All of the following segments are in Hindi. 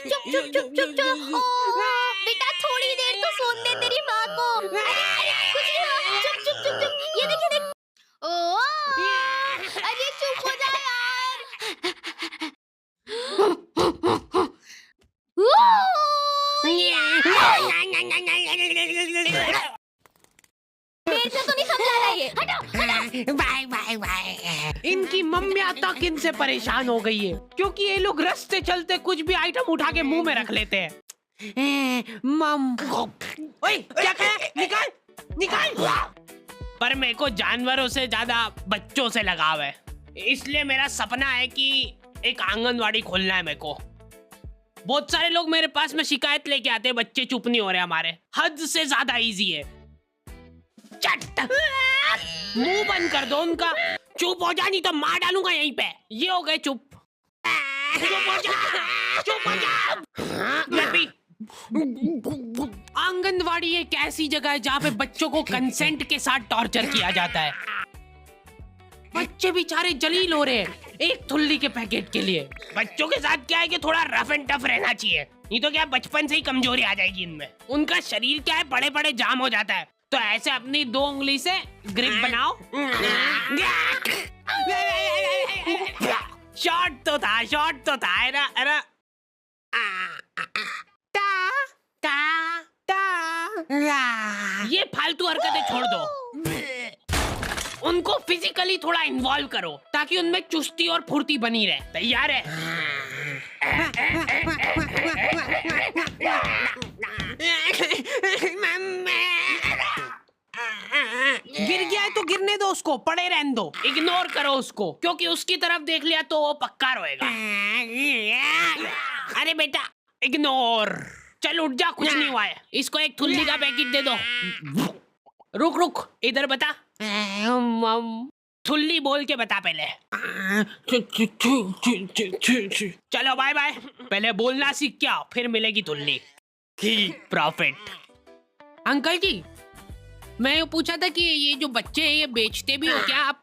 चुप चुप चुप चुप चुप। बेटा थोड़ी देर तो सोने दे तेरी माँ को। अरे कुछ नहीं हुआ, चुप चुप चुप चुप। ये देखिए देख। अरे चुप हो जा यार। मेरे से तो नहीं समझा रहा ये। हटो। Bye bye bye. इनकी मम्मियाँ तक इनसे परेशान हो गई है क्योंकि ये लोग रास्ते चलते कुछ भी आइटम उठा के मुंह में रख लेते हैं। मम, ओए क्या कहा? निकाल निकाल। पर मेरे को जानवरों से ज्यादा बच्चों से लगाव है, इसलिए मेरा सपना है कि एक आंगनवाड़ी खोलना है मेरे को। बहुत सारे लोग मेरे पास में शिकायत लेके आते हैं बच्चे चुप नहीं हो रहे हमारे, हद से ज्यादा इजी है। चट मुंह बंद कर दो उनका, चुप हो जा नहीं तो मार डालूंगा यहीं पे। ये हो गए चुप। चुप हो जा, चुप हो जा। आंगनवाड़ी एक ऐसी जगह है जहाँ पे बच्चों को कंसेंट के साथ टॉर्चर किया जाता है। बच्चे बेचारे जलील हो रहे हैं एक थुल्ली के पैकेट के लिए। बच्चों के साथ क्या है कि थोड़ा रफ एंड टफ रहना चाहिए, नहीं तो क्या बचपन से ही कमजोरी आ जाएगी इनमें। उनका शरीर क्या है बड़े बड़े जाम हो जाता है, तो ऐसे अपनी 2 उंगली से ग्रिप बनाओ। शॉट तो था अरे ये फालतू हरकतें छोड़ दो, उनको फिजिकली थोड़ा इन्वॉल्व करो ताकि उनमें चुस्ती और फुर्ती बनी रहे। तैयार है? गिर गया है तो गिरने दो उसको, पड़े रहने दो, इग्नोर करो उसको, क्योंकि उसकी तरफ देख लिया तो वो पक्का रोएगा। अरे बेटा इग्नोर, चल उठ जा, कुछ नहीं हुआ है। इसको एक थुल्ली का पैकेट दे दो। रुक इधर बता। थुल्ली बोल के बता पहले। चलो बाय बाय, पहले बोलना सीख के आओ फिर मिलेगी थुल्ली। प्रॉफिट। अंकल जी मैं ये पूछा था कि ये जो बच्चे हैं ये बेचते भी हो क्या आप?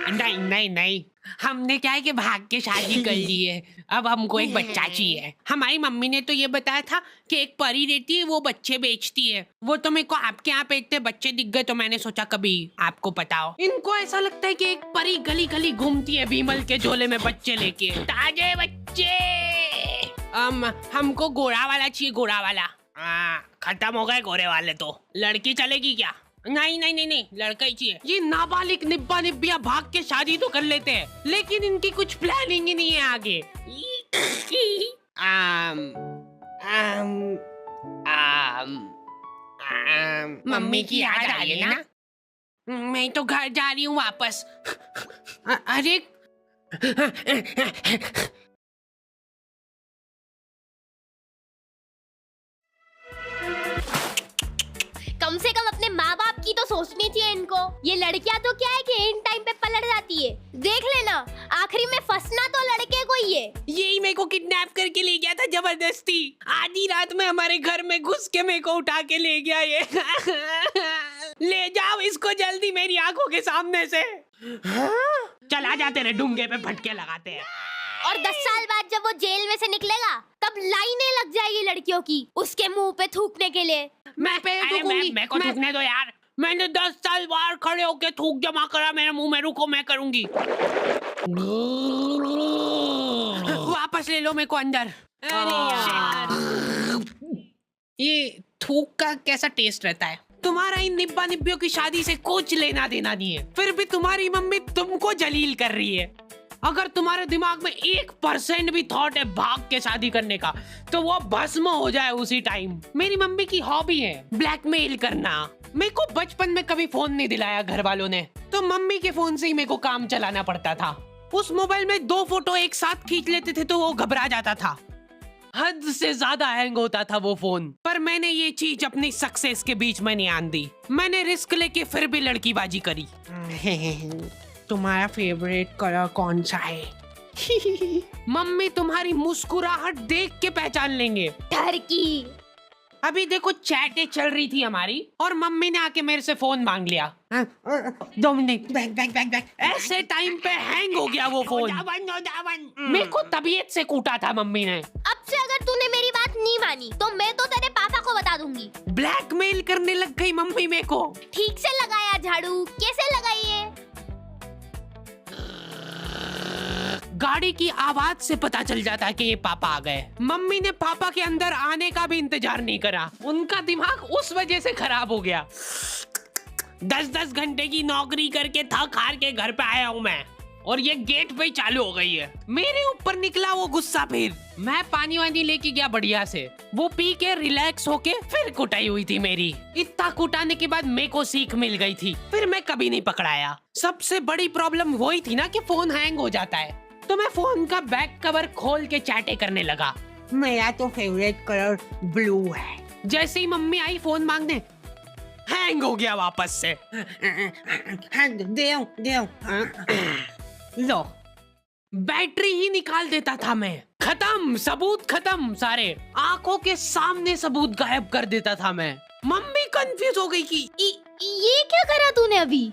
नहीं, हमने क्या है कि भाग के शादी कर ली है, अब हमको एक बच्चा चाहिए। हमारी मम्मी ने तो ये बताया था कि एक परी रहती है वो बच्चे बेचती है। वो तो मेरे को आपके यहाँ पे इतने बच्चे दिख गए तो मैंने सोचा कभी आपको पता हो। इनको ऐसा लगता है कि एक परी गली गली घूमती है बीमल के झोले में बच्चे लेके, ताजे बच्चे। हमको गोरा वाला चाहिए, गोरा वाला। खत्म हो गए गोरे वाले तो। लड़की चलेगी क्या? नहीं, लड़का ही चाहिए। ये नाबालिग निब्बा निब्बिया भाग के शादी तो कर लेते हैं, लेकिन इनकी कुछ प्लानिंग ही नहीं है आगे। मम्मी की याद आ रही है ना? मैं तो घर जा रही हूँ वापस। अरे कम से कम अपने माँ बाप की तो सोचनी चाहिए इनको। ये लड़कियां तो क्या है कि इन टाइम पे पलट जाती है। देख लेना आखिरी में फंसना तो लड़के को ही है। यही मेरे को किडनैप करके ले गया था जबरदस्ती। आधी रात में हमारे घर में घुस के मेरे को उठा के ले गया ये। ले जाओ इसको जल्दी मेरी आंखों के सामने से। चला जाते रहे, डूंगे पे फटके लगाते हैं। और 10 साल बाद जब वो जेल में से निकलेगा तब लाइनें लग जाएगी लड़कियों की उसके मुंह पे थूकने के लिए। मैं को थूकने दो यार, मैंने 10 साल बाहर खड़े होके थूक जमा करा मेरे मुंह में। रुको मैं करूंगी। वापस ले लो मेरे को अंदर। अरे यार ये थूक का कैसा टेस्ट रहता है? तुम्हारा इन निब्बा निब्बियों की शादी से कुछ लेना देना नहीं है, फिर भी तुम्हारी मम्मी तुमको जलील कर रही है। अगर तुम्हारे दिमाग में 1% भी थॉट है भाग के शादी करने का तो वो भस्म हो जाए उसी टाइम। मेरी मम्मी की हॉबी है ब्लैकमेल करना। मेरे को बचपन में कभी फोन नहीं दिलाया घर वालों ने, तो मम्मी के फोन से ही मेरे को काम चलाना पड़ता था। उस मोबाइल में 2 फोटो एक साथ खींच लेते थे तो वो घबरा जाता था। हद से ज्यादा हैंग होता था वो फोन। पर मैंने ये चीज अपनी सक्सेस के बीच में नहीं आन दी। मैंने रिस्क लेके फिर भी लड़कीबाजी करी। तुम्हारा फेवरेट कलर कौन सा है? मम्मी तुम्हारी मुस्कुराहट देख के पहचान लेंगे। टर्की। अभी देखो चैटें चल रही थी हमारी और मम्मी ने आके मेरे से फोन मांग लिया। 2 मिनट। बैक। ऐसे टाइम पे हैंग हो गया वो फोन। मेरे को तबीयत से कूटा था मम्मी ने। अब से अगर तूने मेरी बात नहीं मानी तो मैं तो तेरे पापा को बता दूंगी। ब्लैकमेल करने लग गई मम्मी मेरे को। ठीक से लगाया झाड़ू, कैसे लगाई है? गाड़ी की आवाज से पता चल जाता है कि ये पापा आ गए। मम्मी ने पापा के अंदर आने का भी इंतजार नहीं करा। उनका दिमाग उस वजह से खराब हो गया। 10-10 घंटे की नौकरी करके थक हार के घर पे आया हूँ मैं, और ये गेट पे ही चालू हो गई है। मेरे ऊपर निकला वो गुस्सा। फिर मैं पानी वानी लेके गया बढ़िया से, वो पी के रिलैक्स होके फिर कुटाई हुई थी मेरी। इतना कुटाने के बाद मेरे को सीख मिल गई थी, फिर मैं कभी नहीं पकड़ाया। सबसे बड़ी प्रॉब्लम वही थी ना कि फोन हैंग हो जाता है, तो मैं फोन का बैक कवर खोल के चैटे करने लगा। मेरा तो फेवरेट कलर ब्लू है। जैसे ही मम्मी आई फोन मांगने, हैंग हो गया वापस से। दे लो, बैटरी ही निकाल देता था मैं। खत्म, सबूत खत्म सारे। आंखों के सामने सबूत गायब कर देता था मैं। मम्मी कंफ्यूज हो गई कि ये क्या करा तूने अभी?